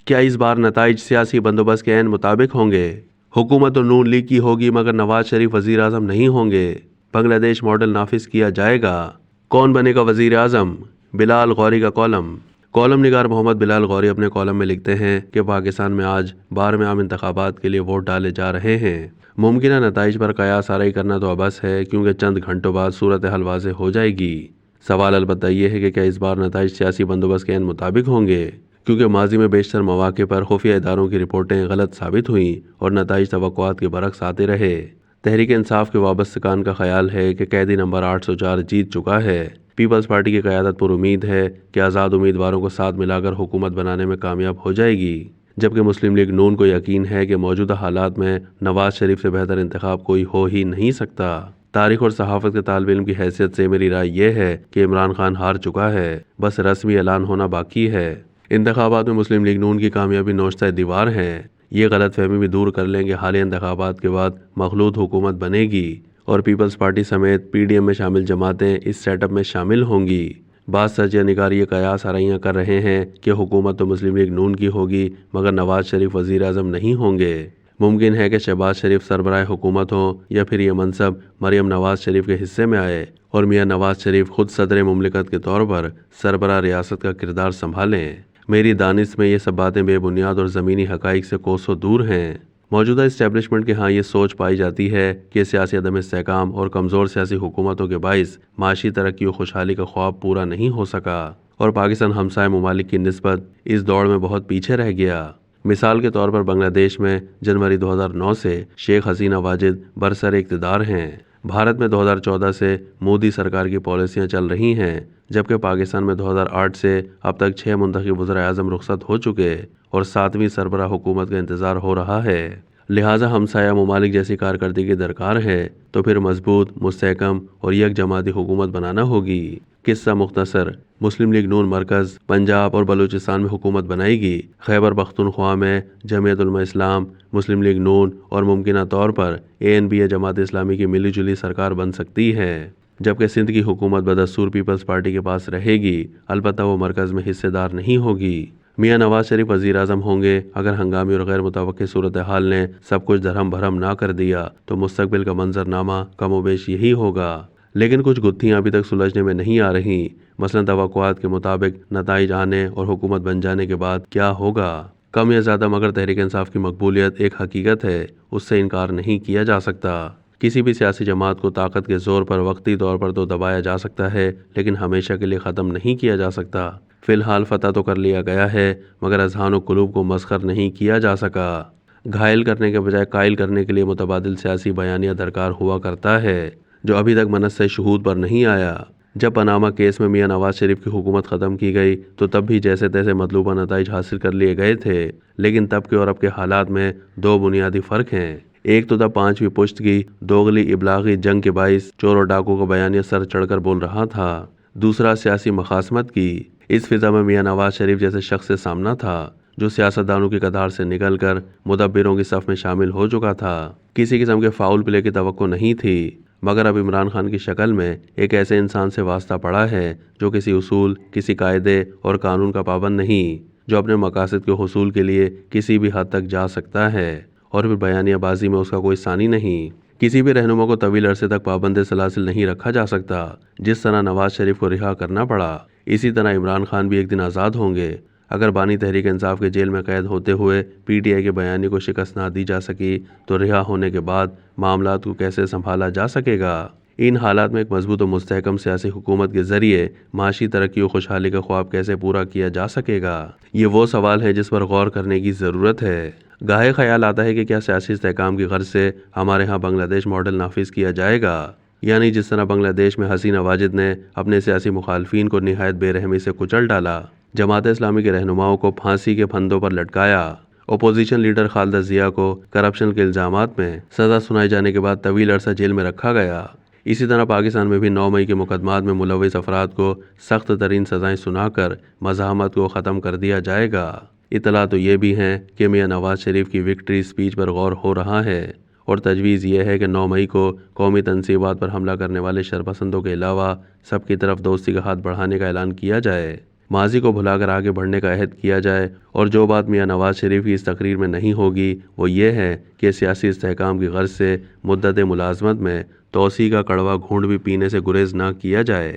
کیا اس بار نتائج سیاسی بندوبست کے عین مطابق ہوں گے؟ حکومت تو نون لیگ کی ہوگی مگر نواز شریف وزیر اعظم نہیں ہوں گے۔ بنگلہ دیش ماڈل نافذ کیا جائے گا۔ کون بنے گا وزیر اعظم؟ بلال غوری کا کالم نگار محمد بلال غوری اپنے کالم میں لکھتے ہیں کہ پاکستان میں آج 12ویں عام انتخابات کے لیے ووٹ ڈالے جا رہے ہیں۔ ممکنہ نتائج پر قیاس آرائی کرنا تو عبث ہے کیونکہ چند گھنٹوں بعد صورتحال واضح ہو جائے گی۔ سوال البتہ یہ ہے کہ کیا اس بار نتائج سیاسی بندوبست کے عین مطابق ہوں گے؟ کیونکہ ماضی میں بیشتر مواقع پر خفیہ اداروں کی رپورٹیں غلط ثابت ہوئیں اور نتائج توقعات کے برعکس آتے رہے۔ تحریک انصاف کے وابستگان کا خیال ہے کہ قیدی نمبر 804 جیت چکا ہے۔ پیپلز پارٹی کی قیادت پر امید ہے کہ آزاد امیدواروں کو ساتھ ملا کر حکومت بنانے میں کامیاب ہو جائے گی، جبکہ مسلم لیگ نون کو یقین ہے کہ موجودہ حالات میں نواز شریف سے بہتر انتخاب کوئی ہو ہی نہیں سکتا۔ تاریخ اور صحافت کے طالب علم کی حیثیت سے میری رائے یہ ہے کہ عمران خان ہار چکا ہے، بس رسمی اعلان ہونا باقی ہے۔ انتخابات میں مسلم لیگ نون کی کامیابی نوچتہ دیوار ہے۔ یہ غلط فہمی بھی دور کر لیں کہ حالیہ انتخابات کے بعد مخلوط حکومت بنے گی اور پیپلز پارٹی سمیت پی ڈی ایم میں شامل جماعتیں اس سیٹ اپ میں شامل ہوں گی۔ بعض سرچہ نگار یہ قیاس آرائیاں کر رہے ہیں کہ حکومت تو مسلم لیگ نون کی ہوگی مگر نواز شریف وزیر اعظم نہیں ہوں گے۔ ممکن ہے کہ شہباز شریف سربراہ حکومت ہوں یا پھر یہ منصب مریم نواز شریف کے حصے میں آئے اور میاں نواز شریف خود صدر مملکت کے طور پر سربراہ ریاست کا کردار سنبھالیں۔ میری دانش میں یہ سب باتیں بے بنیاد اور زمینی حقائق سے کوسوں دور ہیں۔ موجودہ اسٹیبلشمنٹ کے ہاں یہ سوچ پائی جاتی ہے کہ سیاسی عدم استحکام اور کمزور سیاسی حکومتوں کے باعث معاشی ترقی و خوشحالی کا خواب پورا نہیں ہو سکا اور پاکستان ہمسائے ممالک کی نسبت اس دوڑ میں بہت پیچھے رہ گیا۔ مثال کے طور پر بنگلہ دیش میں جنوری 2009 سے شیخ حسینہ واجد برسر اقتدار ہیں۔ بھارت میں 2014 سے مودی سرکار کی پالیسیاں چل رہی ہیں، جبکہ پاکستان میں 2008 سے اب تک 6 منتخب وزراء اعظم رخصت ہو چکے اور 7ویں سربراہ حکومت کا انتظار ہو رہا ہے۔ لہٰذا ہمسایہ ممالک جیسی کارکردگی درکار ہے تو پھر مضبوط، مستحکم اور یک جماعتی حکومت بنانا ہوگی۔ قصہ مختصر: مسلم لیگ نون مرکز پنجاب اور بلوچستان میں حکومت بنائے گی، خیبر پختونخوا میں جمعیت علماء اسلام، مسلم لیگ نون اور ممکنہ طور پر ANP یا جماعت اسلامی کی ملی جلی سرکار بن سکتی ہے، جبکہ سندھ کی حکومت بدستور پیپلز پارٹی کے پاس رہے گی، البتہ وہ مرکز میں حصے دار نہیں ہوگی۔ میاں نواز شریف وزیر اعظم ہوں گے۔ اگر ہنگامی اور غیر متوقع صورتحال نے سب کچھ درہم بھرم نہ کر دیا تو مستقبل کا منظرنامہ کم و بیش یہی ہوگا، لیکن کچھ گتھیاں ابھی تک سلجھنے میں نہیں آ رہی۔ مثلاً توقعات کے مطابق نتائج آنے اور حکومت بن جانے کے بعد کیا ہوگا؟ کم یا زیادہ مگر تحریک انصاف کی مقبولیت ایک حقیقت ہے، اس سے انکار نہیں کیا جا سکتا۔ کسی بھی سیاسی جماعت کو طاقت کے زور پر وقتی طور پر تو دبایا جا سکتا ہے لیکن ہمیشہ کے لیے ختم نہیں کیا جا سکتا۔ فی الحال فتح تو کر لیا گیا ہے مگر اذہان و قلوب کو مسخر نہیں کیا جا سکا۔ گھائل کرنے کے بجائے قائل کرنے کے لیے متبادل سیاسی بیانیہ درکار ہوا کرتا ہے جو ابھی تک منصۂ شہود پر نہیں آیا۔ جب پاناما کیس میں میاں نواز شریف کی حکومت ختم کی گئی تو تب بھی جیسے تیسے مطلوبہ نتائج حاصل کر لیے گئے تھے، لیکن تب کے اور اب کے حالات میں دو بنیادی فرق ہیں۔ ایک تو تب 5ویں پشت کی دوغلی ابلاغی جنگ کے باعث چور اور ڈاکو کا بیانیہ سر چڑھ کر بول رہا تھا، دوسرا سیاسی مخاصمت کی۔ اس فضا میں میاں نواز شریف جیسے شخص سے سامنا تھا جو سیاستدانوں کی قطار سے نکل کر مدبروں کی صف میں شامل ہو چکا تھا۔ کسی قسم کے فاؤل پلے کی توقع نہیں تھی، مگر اب عمران خان کی شکل میں ایک ایسے انسان سے واسطہ پڑا ہے جو کسی اصول، کسی قاعدے اور قانون کا پابند نہیں، جو اپنے مقاصد کے حصول کے لیے کسی بھی حد تک جا سکتا ہے اور پھر بیانیہ بازی میں اس کا کوئی ثانی نہیں۔ کسی بھی رہنما کو طویل عرصے تک پابند سلاسل نہیں رکھا جا سکتا۔ جس طرح نواز شریف کو رہا کرنا پڑا، اسی طرح عمران خان بھی ایک دن آزاد ہوں گے۔ اگر بانی تحریک انصاف کے جیل میں قید ہوتے ہوئے PTI کے بیانیے کو شکست نہ دی جا سکی تو رہا ہونے کے بعد معاملات کو کیسے سنبھالا جا سکے گا؟ ان حالات میں ایک مضبوط و مستحکم سیاسی حکومت کے ذریعے معاشی ترقی و خوشحالی کا خواب کیسے پورا کیا جا سکے گا؟ یہ وہ سوال ہے جس پر غور کرنے کی ضرورت ہے۔ گاہے خیال آتا ہے کہ کیا سیاسی استحکام کی غرض سے ہمارے ہاں بنگلہ دیش ماڈل نافذ کیا جائے گا، یعنی جس طرح بنگلہ دیش میں حسینہ واجد نے اپنے سیاسی مخالفین کو نہایت بے رحمی سے کچل ڈالا، جماعت اسلامی کے رہنماؤں کو پھانسی کے پھندوں پر لٹکایا، اپوزیشن لیڈر خالدہ ضیاء کو کرپشن کے الزامات میں سزا سنائے جانے کے بعد طویل عرصہ جیل میں رکھا گیا، اسی طرح پاکستان میں بھی 9 مئی کے مقدمات میں ملوث افراد کو سخت ترین سزائیں سنا کر مزاحمت کو ختم کر دیا جائے گا۔ اطلاع تو یہ بھی ہیں کہ میاں نواز شریف کی وکٹری اسپیچ پر غور ہو رہا ہے اور تجویز یہ ہے کہ 9 مئی کو قومی تنصیبات پر حملہ کرنے والے شرپسندوں کے علاوہ سب کی طرف دوستی کا ہاتھ بڑھانے کا اعلان کیا جائے۔ ماضی کو بھلا کر آگے بڑھنے کا عہد کیا جائے، اور جو بات میاں نواز شریف کی اس تقریر میں نہیں ہوگی وہ یہ ہے کہ سیاسی استحکام کی غرض سے مدت ملازمت میں توسیع کا کڑوا گھونٹ بھی پینے سے گریز نہ کیا جائے۔